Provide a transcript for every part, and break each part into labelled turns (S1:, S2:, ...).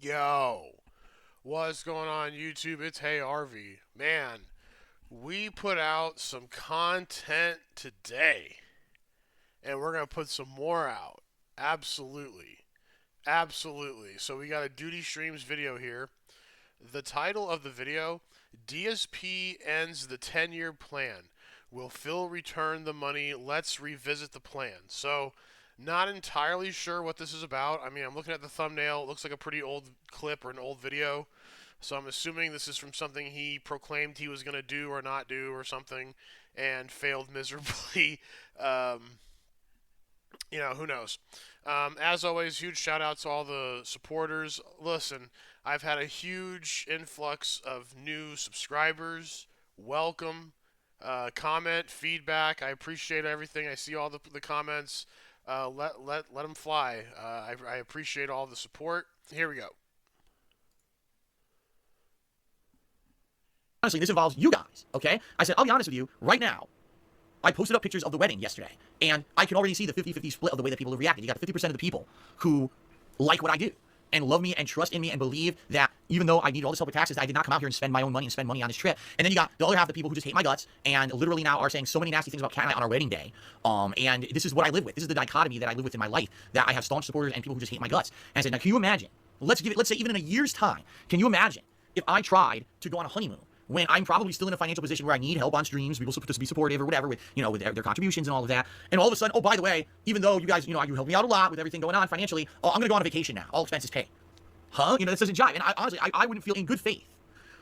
S1: Yo, what's going on YouTube? It's Hey RV. Man, we put out some content today and we're going to put some more out. Absolutely. Absolutely. So we got a Duty Streams video here. The title of the video, DSP ends the 10-year plan. Will Phil return the money? Let's revisit the plan. So, not entirely sure what this is about. I mean, I'm looking at the thumbnail. It looks like a pretty old clip or an old video. So I'm assuming this is from something he proclaimed he was going to do or not do or something and failed miserably. Um, who knows? As always, huge shout out to all the supporters. Listen, I've had a huge influx of new subscribers. Welcome. Comment, feedback. I appreciate everything. I see all the comments. Let them fly. I appreciate all the support. Here we go.
S2: Honestly, this involves you guys, okay? I said, I'll be honest with you, right now, I posted up pictures of the wedding yesterday, and I can already see the 50-50 split of the way that people have reacted. You got 50% of the people who like what I do and love me and trust in me and believe that even though I need all this help with taxes, I did not come out here and spend my own money and spend money on this trip. And then you got the other half of the people who just hate my guts and literally now are saying so many nasty things about Kat and I on our wedding day. And this is what I live with. This is the dichotomy that I live with in my life, that I have staunch supporters and people who just hate my guts. And I said, now can you imagine, let's say even in a year's time, can you imagine if I tried to go on a honeymoon when I'm probably still in a financial position where I need help on streams, people to be supportive or whatever with, with their contributions and all of that. And all of a sudden, oh, by the way, even though you guys, you helped me out a lot with everything going on financially, oh, I'm going to go on a vacation now. All expenses paid. Huh? This doesn't jive. And honestly, I wouldn't feel in good faith.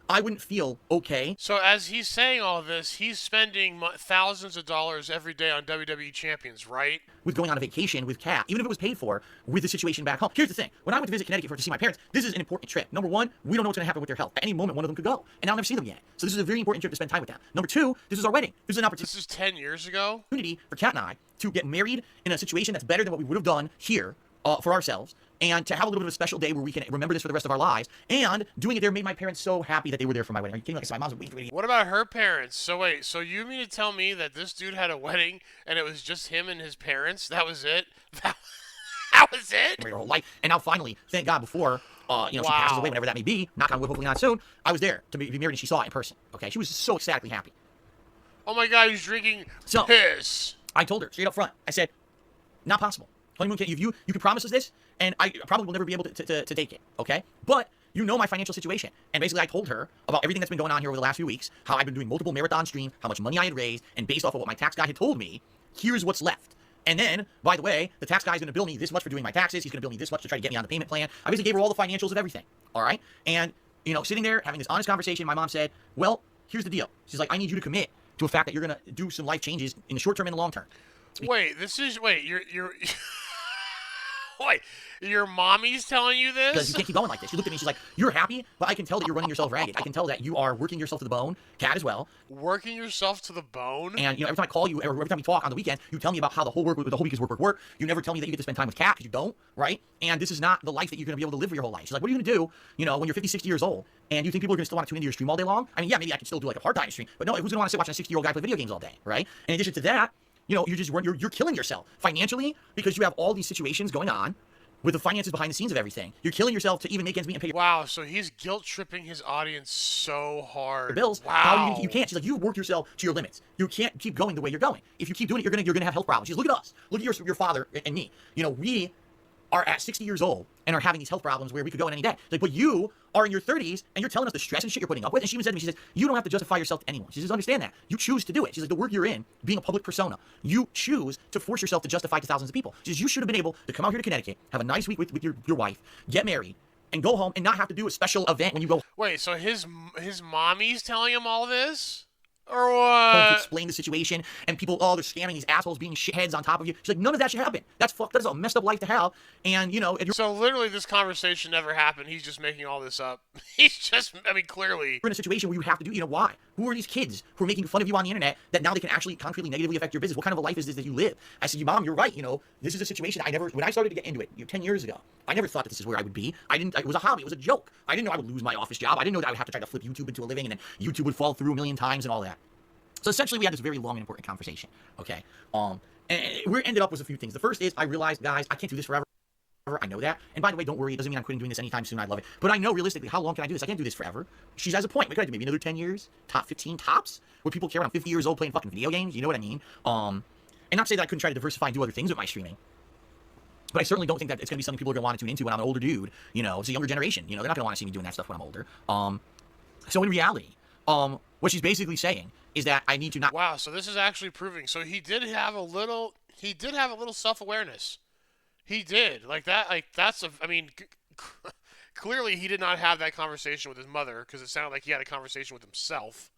S2: I wouldn't feel okay.
S1: So as he's saying all this, he's spending thousands of dollars every day on WWE champions, right?
S2: With going on a vacation with Kat, even if it was paid for, with the situation back home. Here's the thing. When I went to visit Connecticut to see my parents, this is an important trip. Number one, we don't know what's going to happen with their health. At any moment, one of them could go. And I'll never see them again. So this is a very important trip to spend time with them. Number two, this is our wedding. This is an opportunity.
S1: This is 10 years ago?
S2: For Kat and I to get married in a situation that's better than what we would have done here for ourselves, and to have a little bit of a special day where we can remember this for the rest of our lives. And doing it there made my parents so happy that they were there for my wedding. Are you kidding me? Like, so my mom's waiting for me.
S1: What about her parents? So wait, so you mean to tell me that this dude had a wedding and it was just him and his parents? That was it? That was it?
S2: Her whole life. And now finally, thank God, before she passes away, whenever that may be, knock on wood, hopefully not soon, I was there to be married and she saw it in person. Okay, she was so ecstatically happy.
S1: Oh my God, he's drinking piss.
S2: I told her straight up front. I said, not possible. Honeymoon, you can promise us this, and I probably will never be able to take it, okay? But you know my financial situation. And basically I told her about everything that's been going on here over the last few weeks, how I've been doing multiple marathon streams, how much money I had raised, and based off of what my tax guy had told me, here's what's left. And then, by the way, the tax guy is going to bill me this much for doing my taxes. He's going to bill me this much to try to get me on the payment plan. I basically gave her all the financials of everything, all right? And, sitting there having this honest conversation, my mom said, well, here's the deal. She's like, I need you to commit to a fact that you're going to do some life changes in the short term and the long term.
S1: Wait, you're... Wait, your mommy's telling you this?
S2: Because you can't keep going like this. She looked at me, she's like, you're happy, but I can tell that you're running yourself ragged. I can tell that you are working yourself to the bone. Kat as well.
S1: Working yourself to the bone?
S2: And, every time I call you, or every time we talk on the weekend, you tell me about how the whole week is work. You never tell me that you get to spend time with Kat, because you don't, right? And this is not the life that you're going to be able to live for your whole life. She's like, what are you going to do, when you're 50, 60 years old, and you think people are going to still want to tune into your stream all day long? I mean, yeah, maybe I can still do like a part-time stream, but no, who's going to want to sit watching a 60-year-old guy play video games all day, right? In addition to that, you're killing yourself financially because you have all these situations going on with the finances behind the scenes of everything. You're killing yourself to even make ends meet and pay your...
S1: Wow, so he's guilt-tripping his audience so hard.
S2: Bills.
S1: Wow.
S2: How you can't. She's like, you've worked yourself to your limits. You can't keep going the way you're going. If you keep doing it, you're gonna have health problems. She's, look at us. Look at your father and me. We are at 60 years old and are having these health problems where we could go in any day. Like, but you are in your 30s and you're telling us the stress and shit you're putting up with. And she even said to me, she says, you don't have to justify yourself to anyone. She says, understand that. You choose to do it. She's like, the work you're in, being a public persona, you choose to force yourself to justify to thousands of people. She says, you should have been able to come out here to Connecticut, have a nice week with your wife, get married, and go home and not have to do a special event when you go.
S1: Wait, so his mommy's telling him all this? Or
S2: home to
S1: what?
S2: explain the situation, and people, they're scamming these assholes being shitheads on top of you. She's like, none of that should happen. That's fucked. That's a messed up life to have. And,
S1: So literally this conversation never happened. He's just making all this up. Clearly.
S2: You're in a situation where you have to do, why? Who are these kids who are making fun of you on the internet that now they can actually concretely negatively affect your business? What kind of a life is this that you live? I said, Mom, you're right. This is a situation when I started to get into it, 10 years ago, I never thought that this is where I would be. It was a hobby. It was a joke. I didn't know I would lose my office job. I didn't know that I would have to try to flip YouTube into a living and then YouTube would fall through a million times and all that. So essentially, we had this very long and important conversation, okay? And where it ended up was a few things. The first is I realized, guys, I can't do this forever. I know that. And by the way, don't worry. It doesn't mean I'm quitting doing this anytime soon. I love it. But I know realistically, how long can I do this? I can't do this forever. She has a point. What could I do? Maybe another 10 years? Top 15 tops? Where people care when I'm 50 years old playing fucking video games? You know what I mean? And not to say that I couldn't try to diversify and do other things with my streaming. But I certainly don't think that it's going to be something people are going to want to tune into when I'm an older dude. You know, it's a younger generation. You know, they're not going to want to see me doing that stuff when I'm older. So in reality, what she's basically saying is that I need to not...
S1: Wow, so this is actually proving. So he did have a little self-awareness. He did. Like that, that's a, I mean, clearly he did not have that conversation with his mother, because it sounded like he had a conversation with himself.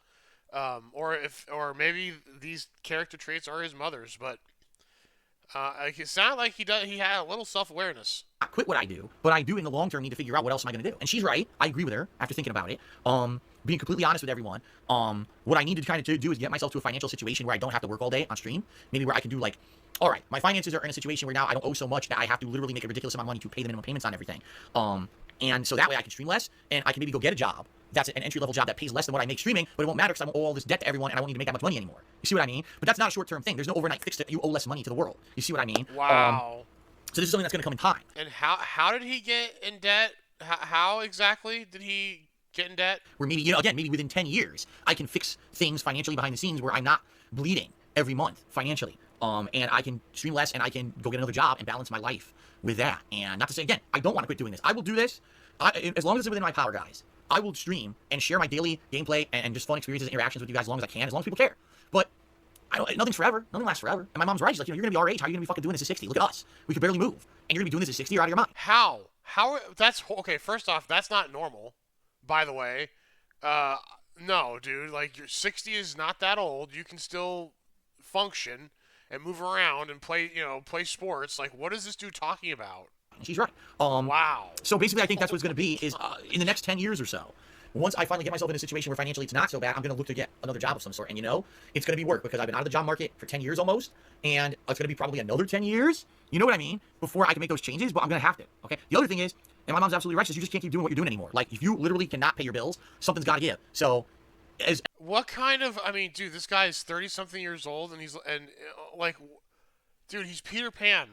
S1: Or maybe these character traits are his mother's, but it sounded like he had a little self-awareness.
S2: I quit what I do, but I do in the long term need to figure out what else am I going to do. And she's right. I agree with her after thinking about it. Being completely honest with everyone, what I need to kind of do is get myself to a financial situation where I don't have to work all day on stream. Maybe where I can do like, all right, my finances are in a situation where now I don't owe so much that I have to literally make a ridiculous amount of money to pay the minimum payments on everything. And so that way I can stream less, and I can maybe go get a job. That's an entry-level job that pays less than what I make streaming, but it won't matter because I won't owe all this debt to everyone, and I won't need to make that much money anymore. You see what I mean? But that's not a short-term thing. There's no overnight fix that you owe less money to the world. You see what I mean?
S1: Wow.
S2: So this is something that's going to come in time.
S1: And how did he get in debt? How exactly did he get in debt?
S2: Where maybe, you know, again, maybe within 10 years, I can fix things financially behind the scenes where I'm not bleeding every month financially. And I can stream less, and I can go get another job and balance my life with that. And not to say, again, I don't want to quit doing this. I will do this as long as it's within my power, guys. I will stream and share my daily gameplay and just fun experiences and interactions with you guys as long as I can, as long as people care. But nothing's forever. Nothing lasts forever. And my mom's right. She's like, you know, you're going to be our age. How are you going to be fucking doing this at 60? Look at us. We could barely move. And you're going to be doing this at 60? You're out of your mind.
S1: How? That's, okay, first off, that's not normal, by the way. No, dude. Like, your 60 is not that old. You can still function and move around and play sports. Like, what is this dude talking about?
S2: She's right.
S1: Wow.
S2: So basically, I think that's what's going to be is in the next 10 years or so, once I finally get myself in a situation where financially it's not so bad, I'm going to look to get another job of some sort. And, you know, it's going to be work because I've been out of the job market for 10 years almost. And it's going to be probably another 10 years, you know what I mean, before I can make those changes. But I'm going to have to, okay? The other thing is, and my mom's absolutely right, is you just can't keep doing what you're doing anymore. Like, if you literally cannot pay your bills, something's got to give. So,
S1: what kind of, I mean, dude, this guy is 30-something years old, and dude, he's Peter Pan.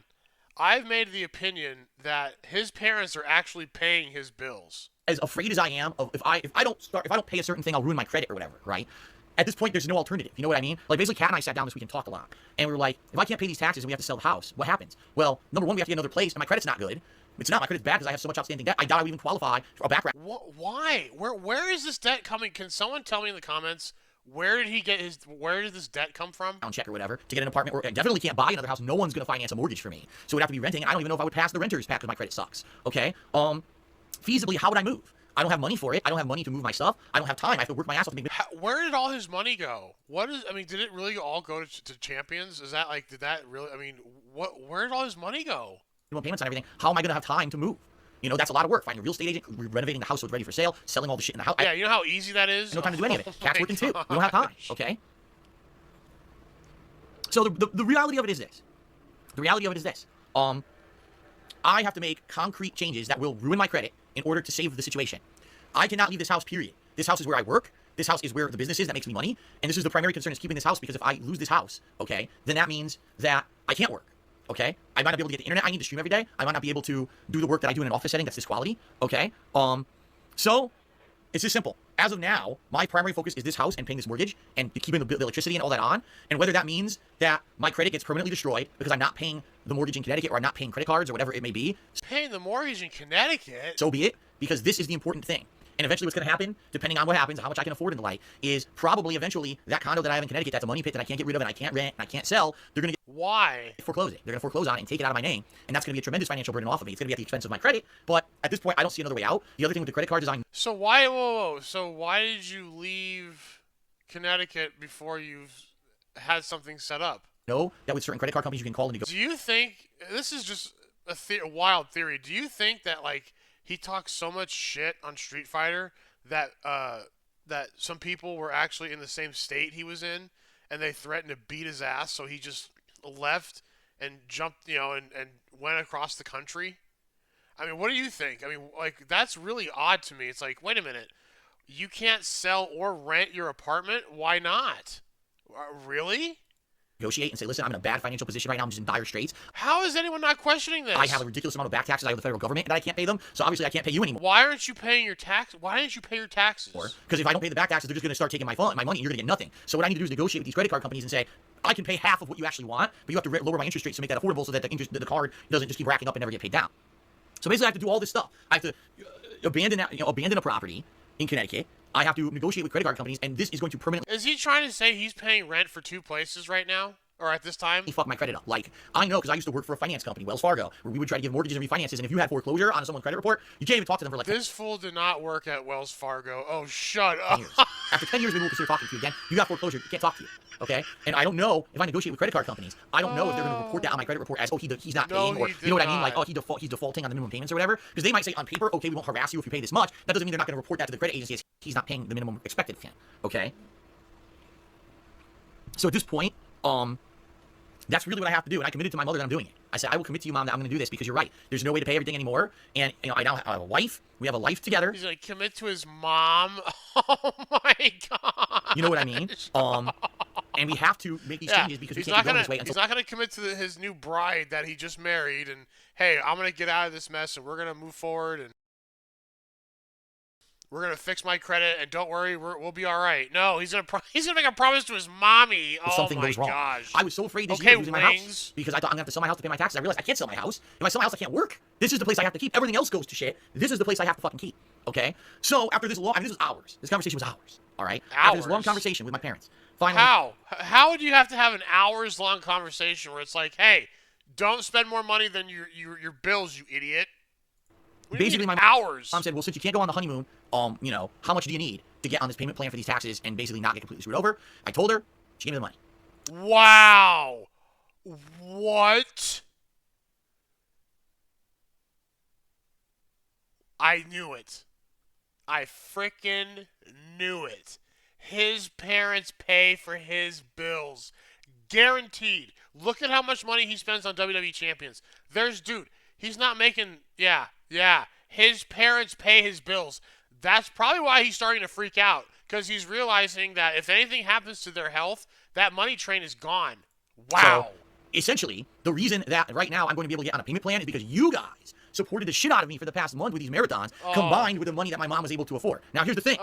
S1: I've made the opinion that his parents are actually paying his bills.
S2: As afraid as I am of if I don't pay a certain thing, I'll ruin my credit or whatever, right? At this point, there's no alternative. You know what I mean? Like, basically, Kat and I sat down this week and talked a lot. And we were like, if I can't pay these taxes and we have to sell the house, what happens? Well, number one, we have to get another place, and my credit's not good. It's not. My credit's bad because I have so much outstanding debt. I doubt I would even qualify for a background.
S1: Why? Where is this debt coming? Can someone tell me in the comments, where did this debt come from?
S2: Check or whatever to get an apartment, or I definitely can't buy another house. No one's going to finance a mortgage for me. So it would have to be renting. I don't even know if I would pass the renter's pack because my credit sucks. Okay? Feasibly, how would I move? I don't have money for it. I don't have money to move my stuff. I don't have time. I have to work my ass off to make...
S1: Where did all his money go? Did it really all go to Champions? Is that like, did that really, where did all his money go?
S2: Payments and everything. How am I going to have time to move? You know, that's a lot of work. Finding a real estate agent, renovating the house so it's ready for sale, selling all the shit in the house.
S1: Yeah, you know how easy that is?
S2: No time to do any of it. Cat's working too. We don't have time, okay? So the reality of it is this. The reality of it is this. I have to make concrete changes that will ruin my credit in order to save the situation. I cannot leave this house, period. This house is where I work. This house is where the business is that makes me money. And this is the primary concern, is keeping this house, because if I lose this house, okay, then that means that I can't work. Okay, I might not be able to get the internet I need to stream every day. I might not be able to do the work that I do in an office setting that's this quality. Okay, so it's just simple. As of now, my primary focus is this house and paying this mortgage and keeping the electricity and all that on. And whether that means that my credit gets permanently destroyed because I'm not paying the mortgage in Connecticut, or I'm not paying credit cards, or whatever it may be.
S1: Paying the mortgage in Connecticut?
S2: So be it, because this is the important thing. And eventually what's going to happen, depending on what happens, how much I can afford in the light, is probably eventually that condo that I have in Connecticut, that's a money pit that I can't get rid of and I can't rent and I can't sell, they're going to get...
S1: Why?
S2: Foreclose it. They're going to foreclose on it and take it out of my name. And that's going to be a tremendous financial burden off of me. It's going to be at the expense of my credit. But at this point, I don't see another way out. The other thing with the credit card is
S1: So why... Whoa. So why did you leave Connecticut before you've had something set up?
S2: know that with certain credit card companies you can call and
S1: do you think... This is just a wild theory. Do you think that, like, he talks so much shit on Street Fighter that that some people were actually in the same state he was in, and they threatened to beat his ass, so he just left and jumped, and went across the country? I mean, what do you think? I mean, like, that's really odd to me. It's like, wait a minute, you can't sell or rent your apartment? Why not? Really?
S2: negotiate and say, listen, I'm in a bad financial position right now. I'm just in dire straits.
S1: How is anyone not questioning this?
S2: I have a ridiculous amount of back taxes. I owe the federal government, and I can't pay them. So obviously, I can't pay you anymore.
S1: Why aren't you paying your tax? Why didn't you pay your taxes?
S2: Because if I don't pay the back taxes, they're just going to start taking my money, and you're going to get nothing. So what I need to do is negotiate with these credit card companies and say, I can pay half of what you actually want, but you have to lower my interest rates to make that affordable so that the card doesn't just keep racking up and never get paid down. So basically, I have to do all this stuff. I have to abandon a property in Connecticut. I have to negotiate with credit card companies, and this is going to permanently...
S1: Is he trying to say he's paying rent for 2 places right now? Or at this time?
S2: Fuck my credit up. Like, I know because I used to work for a finance company, Wells Fargo, where we would try to give mortgages and refinances, and if you had foreclosure on someone's credit report, you can't even talk to them for like...
S1: This fool did not work at Wells Fargo. Oh, shut up.
S2: 10 years. After 10 years, we will consider talking to you again. You got foreclosure, you can't talk to you. Okay? And I don't know if I negotiate with credit card companies. I don't know if they're going to report that on my credit report as, oh, he's not paying, or you know what I mean? Like, oh, he's defaulting on the minimum payments or whatever. Because they might say on paper, okay, we won't harass you if you pay this much. That doesn't mean they're not going to report that to the credit agency as he's not paying the minimum expected of him. Okay? So at this point, that's really what I have to do, and I committed to my mother that I'm doing it. I said, I will commit to you, Mom, that I'm going to do this because you're right. There's no way to pay everything anymore, and I now have a wife. We have a life together.
S1: He's like, commit to his mom. Oh my god.
S2: You know what I mean? And we have to make these changes because we can't keep going this way.
S1: He's not going to commit to his new bride that he just married, and hey, I'm going to get out of this mess, and we're going to move forward, and we're going to fix my credit, and don't worry, we'll be all right. No, he's going to make a promise to his mommy. Oh
S2: something
S1: my
S2: goes wrong.
S1: gosh.
S2: I was so afraid this year of losing my house because I thought I'm going to have to sell my house to pay my taxes. I realized I can't sell my house. If I sell my house, I can't work. This is the place I have to keep. Everything else goes to shit. This is the place I have to fucking keep. Okay? So after this long, this was hours. This conversation was hours. All right?
S1: Hours?
S2: After this long conversation with my parents. Finally.
S1: How would you have to have an hours-long conversation where it's like, hey, don't spend more money than your bills, you idiot?
S2: Basically, my
S1: hours.
S2: Mom said, well, since you can't go on the honeymoon, how much do you need to get on this payment plan for these taxes and basically not get completely screwed over? I told her. She gave me the money.
S1: Wow. What? I knew it. I frickin' knew it. His parents pay for his bills. Guaranteed. Look at how much money he spends on WWE champions. Dude, he's not making, yeah. His parents pay his bills. That's probably why he's starting to freak out. Because he's realizing that if anything happens to their health, that money train is gone. Wow.
S2: So, essentially, the reason that right now I'm going to be able to get on a payment plan is because you guys supported the shit out of me for the past month with these marathons, combined with the money that my mom was able to afford. Now, here's the thing.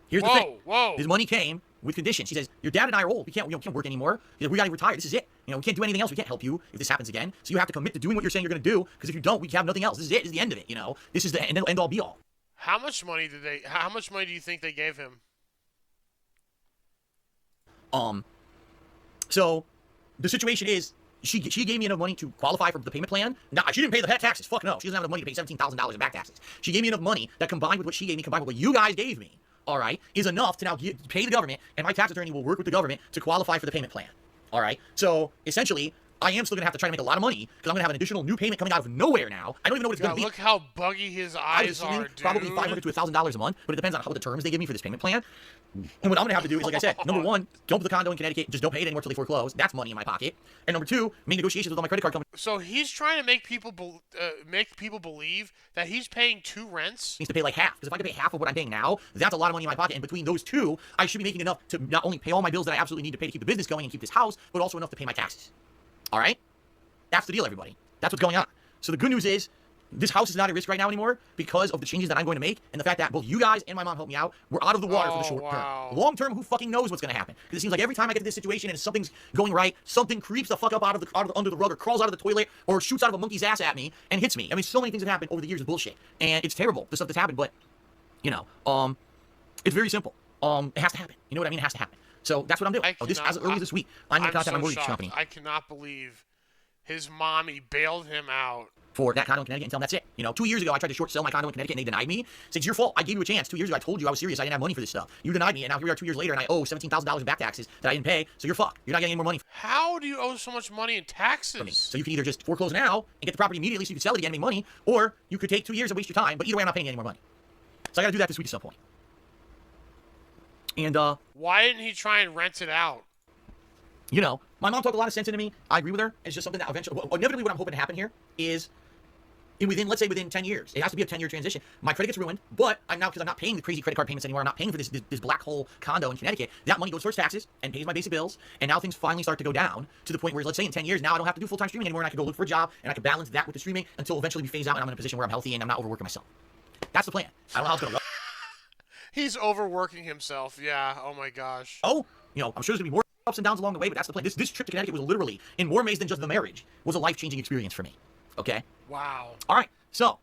S2: Here's the thing. This money came with conditions. She says, your dad and I are old. We can't work anymore. We got to retire. This is it. We can't do anything else. We can't help you if this happens again. So you have to commit to doing what you're saying you're going to do, because if you don't, we have nothing else. This is it. This is the end of it. This is the end all be all.
S1: How much money do you think they gave him?
S2: So the situation is, she gave me enough money to qualify for the payment plan. Now, she didn't pay the taxes. Fuck no. She doesn't have enough money to pay $17,000 in back taxes. She gave me enough money that combined with what she gave me, combined with what you guys gave me, all right, is enough to now pay the government, and my tax attorney will work with the government to qualify for the payment plan. All right? So, essentially, I am still going to have to try to make a lot of money because I'm going to have an additional new payment coming out of nowhere now. I don't even know what it's going to be.
S1: Look how buggy his eyes are, dude.
S2: Probably $500 to $1,000 a month, but it depends on how the terms they give me for this payment plan. And what I'm going to have to do is, like I said, number one, don't put the condo in Connecticut. Just don't pay it anymore till they foreclose. That's money in my pocket. And number two, make negotiations with all my credit card companies.
S1: So he's trying to make people believe that he's paying 2 rents?
S2: He needs to pay like half. Because if I can pay half of what I'm paying now, that's a lot of money in my pocket. And between those two, I should be making enough to not only pay all my bills that I absolutely need to pay to keep the business going and keep this house, but also enough to pay my taxes. All right? That's the deal, everybody. That's what's going on. So the good news is, this house is not at risk right now anymore because of the changes that I'm going to make and the fact that both you guys and my mom helped me out. We're out of the water for the short term. Long term, who fucking knows what's going to happen? Because it seems like every time I get to this situation and something's going right, something creeps the fuck up under the rug or crawls out of the toilet or shoots out of a monkey's ass at me and hits me. I mean, so many things have happened over the years of bullshit. And it's terrible, the stuff that's happened, but, it's very simple. It has to happen. You know what I mean? It has to happen. So that's what I'm doing. As early as this week, I'm going to contact my mortgage company.
S1: I cannot believe his mommy bailed him out
S2: for that condo in Connecticut and tell him that's it. 2 years ago, I tried to short sell my condo in Connecticut and they denied me. It's your fault. I gave you a chance. 2 years ago, I told you I was serious. I didn't have money for this stuff. You denied me, and now here we are 2 years later, and I owe $17,000 in back taxes that I didn't pay. So you're fucked. You're not getting any more money.
S1: How do you owe so much money in taxes?
S2: So you can either just foreclose now and get the property immediately so you can sell it again and make money, or you could take 2 years and waste your time. But either way, I'm not paying you any more money. So I got to do that this week at some point. And
S1: why didn't he try and rent it out?
S2: My mom talked a lot of sense into me. I agree with her. It's just something that eventually, inevitably, what I'm hoping to happen here is let's say within 10 years. It has to be a 10-year transition. My credit gets ruined, but I'm now, because I'm not paying the crazy credit card payments anymore. I'm not paying for this black hole condo in Connecticut. That money goes towards taxes and pays my basic bills. And now things finally start to go down to the point where, let's say in 10 years, now I don't have to do full-time streaming anymore, and I can go look for a job, and I can balance that with the streaming until eventually we phase out and I'm in a position where I'm healthy and I'm not overworking myself. That's the plan. I don't know how it's going to go.
S1: He's overworking himself. Yeah. Oh my gosh.
S2: Oh, I'm sure there's going to be more ups and downs along the way, but that's the plan. This trip to Connecticut was literally, in more ways than just the marriage, was a life-changing experience for me. Okay?
S1: Wow.
S2: All right. So,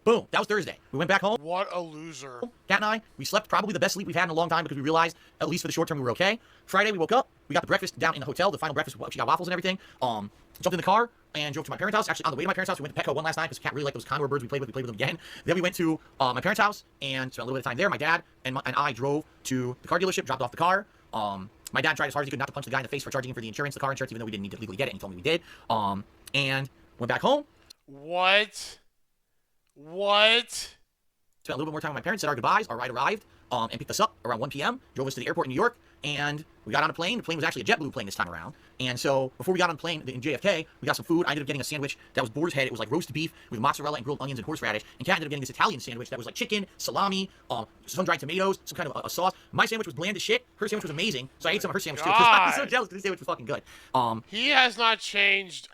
S2: boom. That was Thursday. We went back home.
S1: What a loser.
S2: Kat and I, we slept probably the best sleep we've had in a long time because we realized, at least for the short term, we were okay. Friday, we woke up. We got the breakfast down in the hotel, the final breakfast. She got waffles and everything. Jumped in the car and drove to my parents' house. Actually, on the way to my parents' house, we went to Petco one last night because Kat really liked those condor birds we played with. We played with them again. Then we went to my parents' house and spent a little bit of time there. My dad and I drove to the car dealership, dropped off the car. My dad tried as hard as he could not to punch the guy in the face for charging him for the insurance, the car insurance, even though we didn't need to legally get it. And he told me we did. And went back home.
S1: What?
S2: Spent a little bit more time with my parents, said our goodbyes. Our ride arrived and picked us up around 1 p.m., drove us to the airport in New York, and we got on a plane. The plane was actually a JetBlue plane this time around. And so before we got on the plane in JFK, we got some food. I ended up getting a sandwich that was boar's head. It was like roast beef with mozzarella and grilled onions and horseradish. And Kat ended up getting this Italian sandwich that was like chicken, salami, sun-dried tomatoes, some kind of a sauce. My sandwich was bland as shit. Her sandwich was amazing. So I ate some of her sandwich too. I was so jealous because this sandwich was fucking good.
S1: He has not changed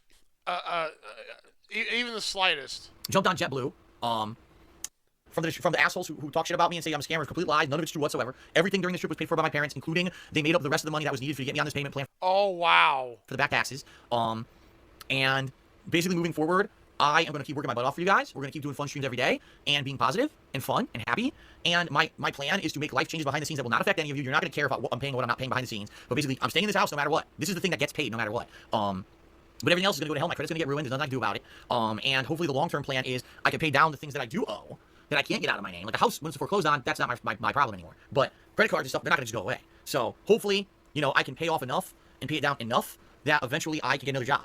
S1: even the slightest.
S2: Jumped on JetBlue. From the assholes who talk shit about me and say I'm a scammer, complete lies. None of it's true whatsoever. Everything during this trip was paid for by my parents, including they made up the rest of the money that was needed to get me on this payment plan.
S1: Oh, wow.
S2: For the back taxes. And basically moving forward, I am going to keep working my butt off for you guys. We're going to keep doing fun streams every day and being positive and fun and happy. And my plan is to make life changes behind the scenes that will not affect any of you. You're not going to care about what I'm paying or what I'm not paying behind the scenes. But basically, I'm staying in this house no matter what. This is the thing that gets paid no matter what. But everything else is going to go to hell. My credit's going to get ruined. There's nothing I can do about it. And hopefully the long-term plan is I can pay down the things that I do owe that I can't get out of my name. Like a house, when it's foreclosed on, that's not my problem anymore. But credit cards and stuff, they're not going to just go away. So hopefully, I can pay off enough and pay it down enough that eventually I can get another job.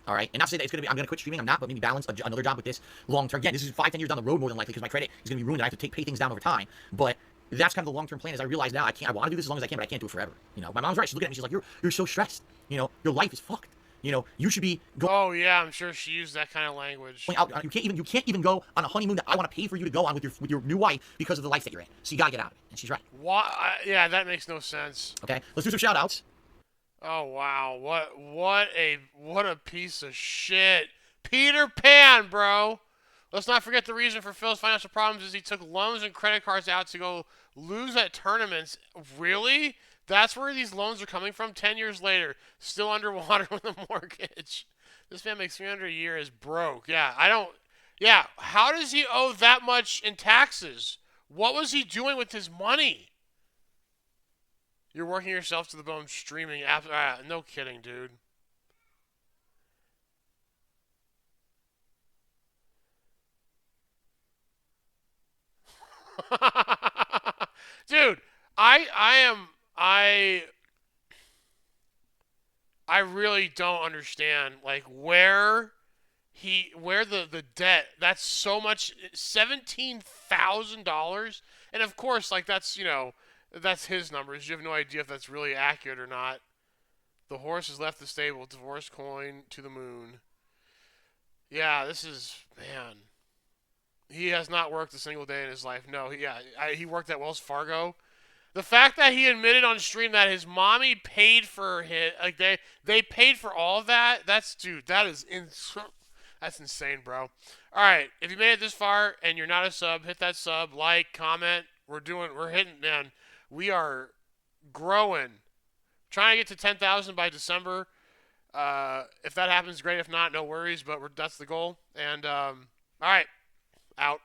S2: All right? And not to say that I'm going to quit streaming. I'm not, but maybe balance another job with this long-term. Again, this is 5-10 years down the road more than likely because my credit is going to be ruined and I have to pay things down over time. But that's kind of the long-term plan. Is I realize now I want to do this as long as I can, but I can't do it forever. My mom's right. She's looking at me. She's like, you're so stressed. Your life is fucked. You should be going.
S1: Oh yeah, I'm sure she used that kind of language.
S2: Out. You can't even go on a honeymoon that I want to pay for you to go on with your new wife because of the life that you're in. So you gotta get out of it. And she's right.
S1: Why? Yeah, that makes no sense.
S2: Okay, let's do some shout outs.
S1: Oh wow, what a piece of shit, Peter Pan, bro. Let's not forget the reason for Phil's financial problems is he took loans and credit cards out to go lose at tournaments. Really? That's where these loans are coming from 10 years later, still underwater with a mortgage. This man makes $300 a year, is broke. Yeah, how does he owe that much in taxes? What was he doing with his money? You're working yourself to the bone streaming. No kidding, dude. Dude, I really don't understand where the debt, that's so much, $17,000, and of course that's his numbers. You have no idea if that's really accurate or not. The horse has left the stable, divorce coin to the moon. Yeah, this is, man. He has not worked a single day in his life. No, he worked at Wells Fargo. The fact that he admitted on stream that his mommy paid for his, they paid for all of that. That's insane, bro. All right, if you made it this far and you're not a sub, hit that sub, like, comment. We're hitting, man. We are growing. Trying to get to 10,000 by December. If that happens, great. If not, no worries. But that's the goal. And all right, out.